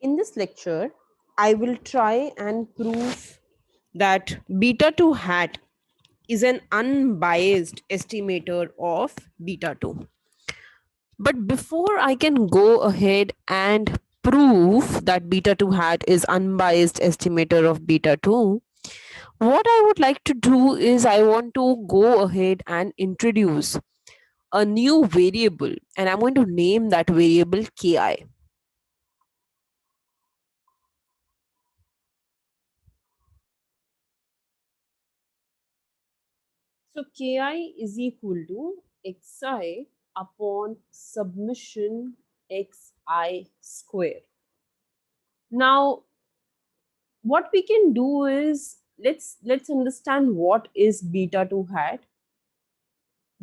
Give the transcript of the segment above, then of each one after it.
In this lecture, I will try and prove that beta 2 hat is an unbiased estimator of beta 2. But before I can go ahead and prove that beta 2 hat is unbiased estimator of beta 2, what I would like to do is I want to go ahead and introduce a new variable, and I'm going to name that variable ki. So ki is equal to xi upon submission xi square. Now, what we can do is let's understand what is beta 2 hat.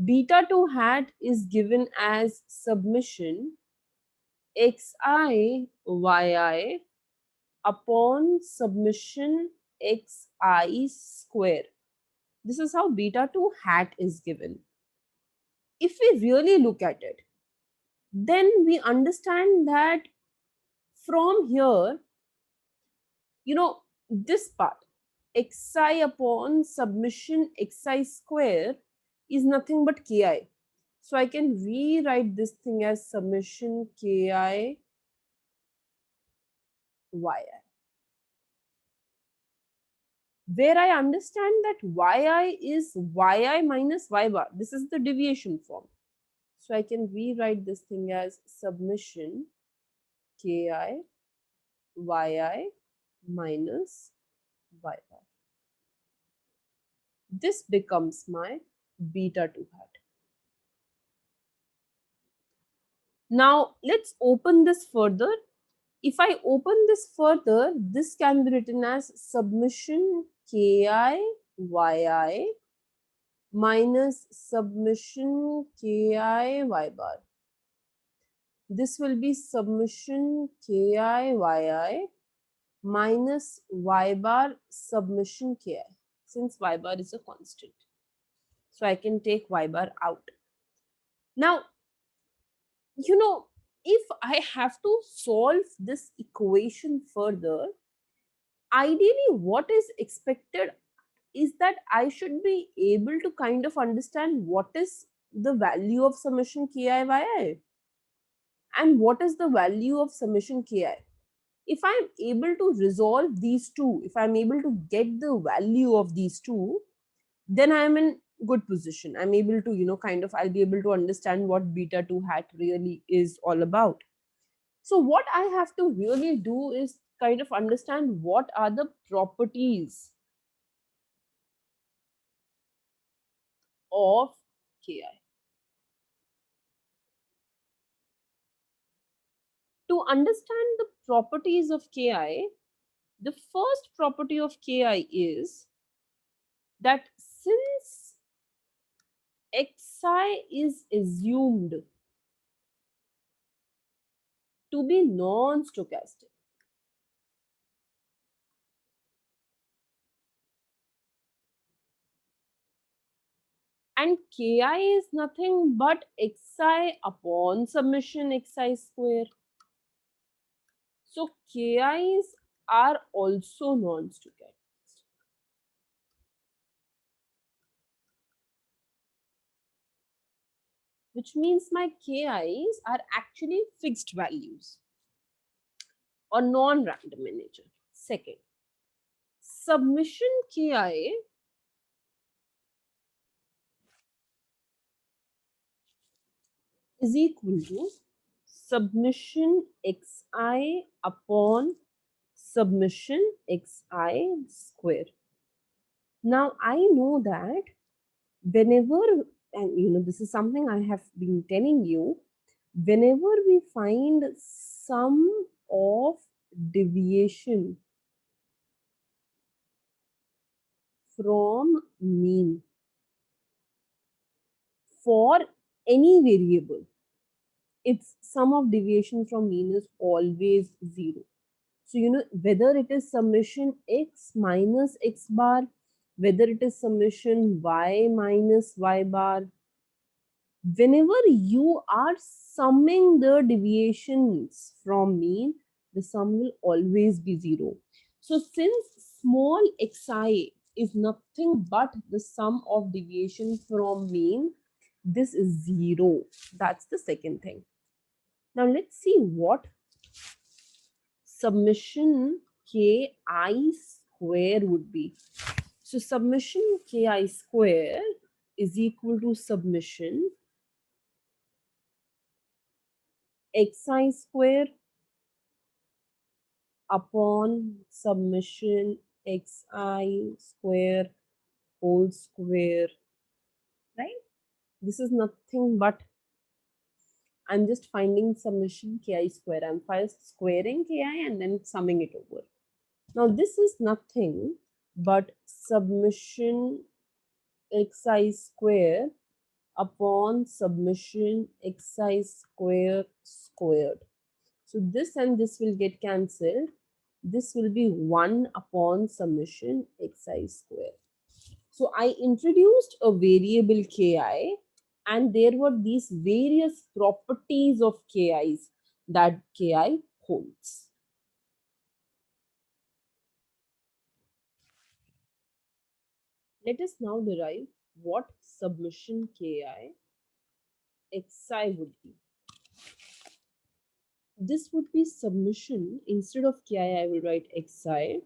Beta 2 hat is given as submission xi yi upon submission xi square. This is how beta 2 hat is given. If we really look at it, then we understand that from here, this part, xi upon submission xi square is nothing but ki. So I can rewrite this thing as summation ki yi. Where I understand that yi is yi minus y bar. This is the deviation form. So I can rewrite this thing as submission ki yi minus y bar. This becomes my beta 2 hat. Now let's open this further. If I open this further, this can be written as submission ki yi minus submission ki y bar. This will be submission ki yi minus y bar submission ki, since y bar is a constant. So I can take y bar out. Now, if I have to solve this equation further, ideally what is expected is that I should be able to kind of understand what is the value of summation ki yi and what is the value of summation ki. If I'm able to resolve these two, if I'm able to get the value of these two, then I'm in good position. I'm able to, I'll be able to understand what beta 2 hat really is all about. So what I have to really do is kind of understand what are the properties of ki. To understand the properties of ki, the first property of ki is that since xi is assumed to be non-stochastic, and ki is nothing but xi upon summation xi square. So ki's are also non-stochastic. Which means my ki's are actually fixed values or non-random in nature. Second, submission ki is equal to submission xi upon submission xi square. Now I know that whenever, and this is something I have been telling you, whenever we find sum of deviation from mean for any variable, its sum of deviation from mean is always 0. So, whether it is summation x minus x bar, whether it is summation y minus y bar, whenever you are summing the deviations from mean, the sum will always be 0. So since small xi is nothing but the sum of deviation from mean, this is 0. That's the second thing. Now let's see what summation ki square would be. So summation ki square is equal to summation xi square upon summation xi square whole square, right? This is nothing but I'm just finding summation ki square. I'm first squaring ki and then summing it over. Now this is nothing but summation xi square upon summation xi square squared. So this and this will get cancelled. This will be 1 upon summation xi square. So I introduced a variable ki and there were these various properties of ki's that ki holds. Let us now derive what summation ki xi would be. This would be summation, instead of ki I will write xi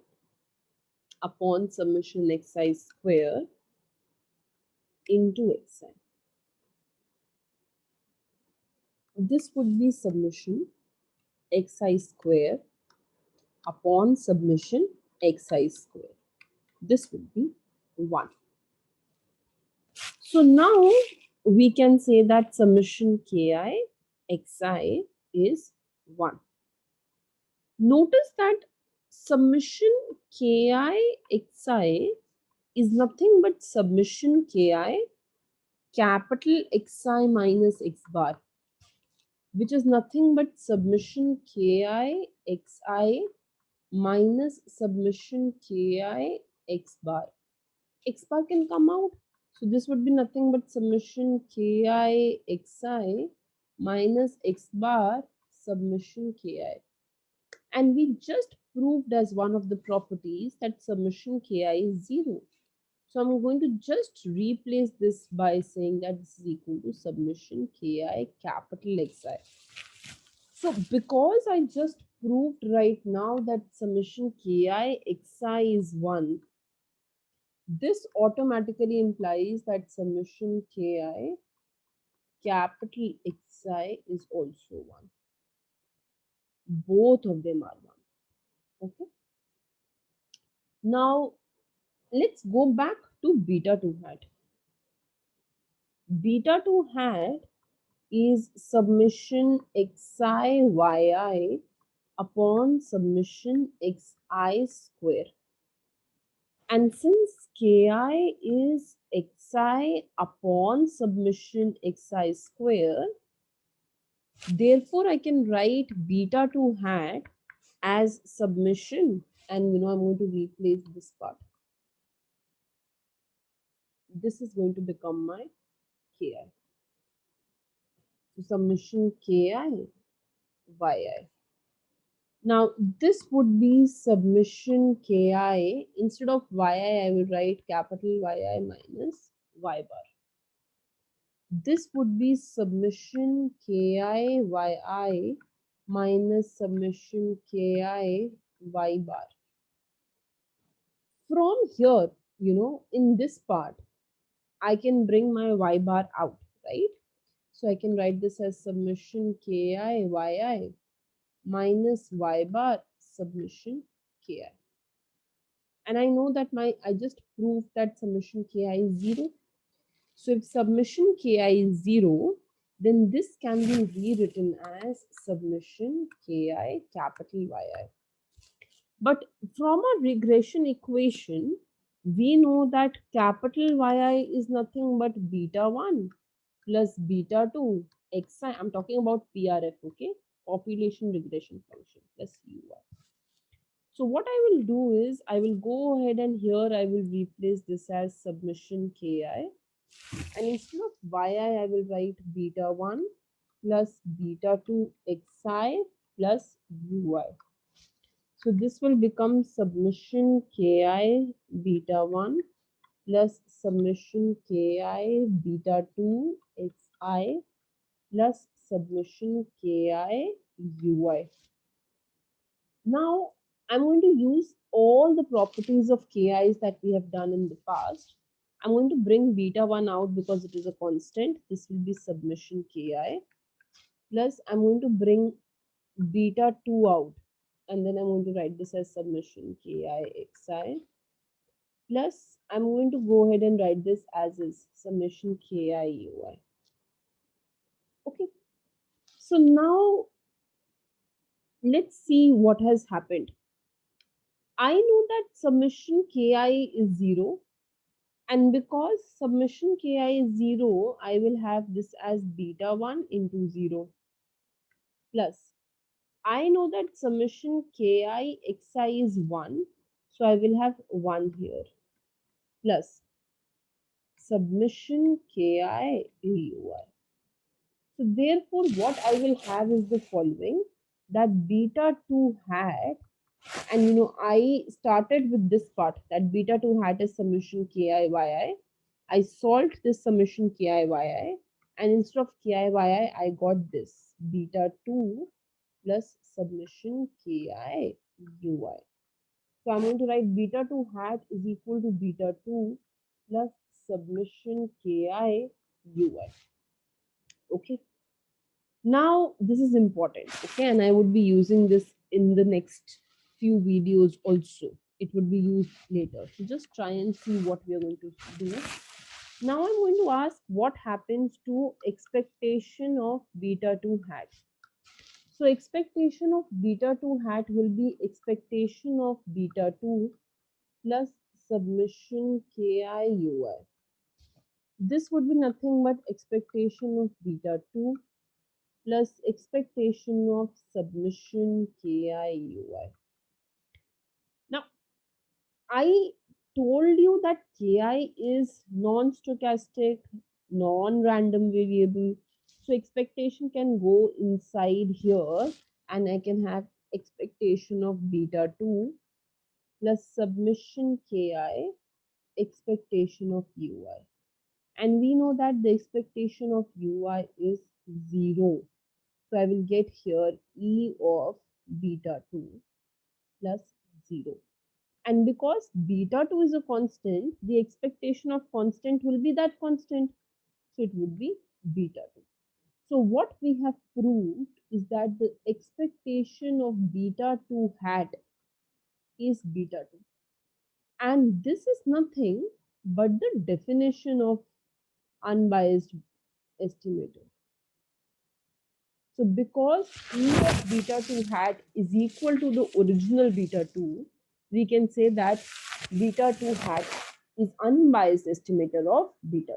upon summation xi square into xi. This would be summation xi square upon summation xi square. This would be 1. So now we can say that summation ki xi is 1. Notice that summation ki xi is nothing but summation ki capital xi minus x bar, which is nothing but summation ki xi minus summation ki x bar. X bar can come out. So this would be nothing but summation ki xi minus x bar summation ki. And we just proved as one of the properties that summation ki is 0. So I'm going to just replace this by saying that this is equal to summation ki capital Xi. So because I just proved right now that summation ki xi is 1, this automatically implies that summation ki capital Xi is also 1. Both of them are 1. Okay. Now let's go back to beta 2 hat. Beta 2 hat is summation xi yi upon summation xi square. And since ki is xi upon summation xi square, therefore I can write beta 2 hat as summation, and I'm going to replace this part. This is going to become my ki. So summation ki yi. Now this would be summation ki. Instead of yi, I will write capital yi minus y bar. This would be summation ki yi minus summation ki y bar. From here, in this part, I can bring my y bar out, right? So I can write this as summation ki yi minus y bar summation ki. And I know that I just proved that summation ki is 0. So if summation ki is 0, then this can be rewritten as summation ki capital yi. But from a regression equation, we know that capital yi is nothing but beta 1 plus beta 2 xi. I'm talking about PRF, okay? Population regression function plus ui. So what I will do is I will go ahead and here I will replace this as summation ki, and instead of yi I will write beta 1 plus beta 2 xi plus ui. So this will become submission ki beta 1 plus submission ki beta 2 xi plus submission ki ui. Now I'm going to use all the properties of ki's that we have done in the past. I'm going to bring beta 1 out because it is a constant. This will be submission ki plus I'm going to bring beta 2 out, and then I'm going to write this as submission ki xi plus I'm going to go ahead and write this as is summation ki ui. Okay, so now let's see what has happened. I know that submission ki is 0, and because submission ki is 0, I will have this as beta 1 into 0 plus I know that summation ki xi is 1, so I will have 1 here plus submission ki ui. So therefore, what I will have is the following, that beta 2 hat, and I started with this part, that beta 2 hat is summation ki yi. I solved this summation ki yi, and instead of ki yi, I got this beta 2 plus submission ki ui. So I'm going to write beta 2 hat is equal to beta 2 plus submission ki ui. Okay. Now this is important, okay, and I would be using this in the next few videos also. It would be used later. So just try and see what we are going to do. Now I'm going to ask what happens to expectation of beta 2 hat. So expectation of beta 2 hat will be expectation of beta 2 plus submission ki ui. This would be nothing but expectation of beta 2 plus expectation of submission ki ui. Now, I told you that ki is non-stochastic, non-random variable. So expectation can go inside here, and I can have expectation of beta 2 plus submission ki expectation of ui. And we know that the expectation of ui is 0. So I will get here E of beta 2 plus 0. And because beta 2 is a constant, the expectation of constant will be that constant. So it would be beta 2. So what we have proved is that the expectation of beta 2 hat is beta 2. And this is nothing but the definition of unbiased estimator. So because E of beta 2 hat is equal to the original beta 2, we can say that beta 2 hat is unbiased estimator of beta